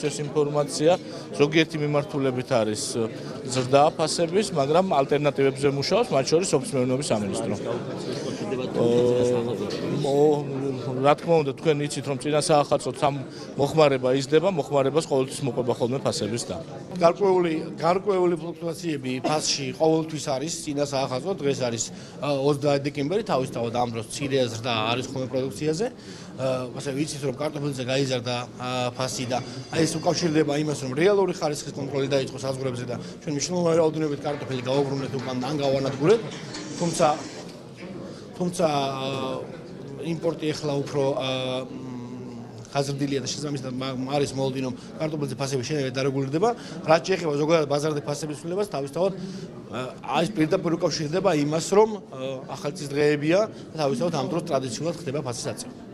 აქვს ეს ინფორმაცია, ზოგიერთი მიმართულებით არის ზრდა ფასების, მაგრამ ალტერნატივებზე მუშაობს, მათ შორის ოფის მეურნეობის სამინისტრო. რა თქმა უნდა, თქვენ იცით, რომ წინა საახალწლოდ სამ მოხმარება იზრდება, მოხმარებას ყოველთვის მოყვება ხოლმე ფასების და გარკვეული ფლუქტუაციები ფასში ყოველთვის არის, წინა საახალწლოდ დღეს არის 30 დეკემბერი, თავისთავად ამ დროს მცირე ზრდა არის ხოლმე პროდუქციაზე. ასე ვიცით, რომ კარტოფილზე გაიზარდა ფასი და ეს უკავშირდება იმას, რომ რეალური ხარისხის კონტროლი დაიწყო საზღვრებზე და ჩვენ მნიშვნელოვანი რაოდენობით კარტოფილი გავუბრუნეთ უკან ან გავანადგურეთ. თუმცა იმპორტი ახლა უფრო ხაზრდილია და შესაბამისად არის მოლოდინი, რომ კარტოფილზე ფასები შეიძლება დარეგულირდება. რაც შეეხება ზოგადად ბაზარზე ფასების ცვლილებას, თავისთავად ეს პირდაპირ უკავშირდება იმას, რომ ახალ წლის დღეებია და თავისთავად ამ დროს ტრადიციულად ხდება ფასის აწევა.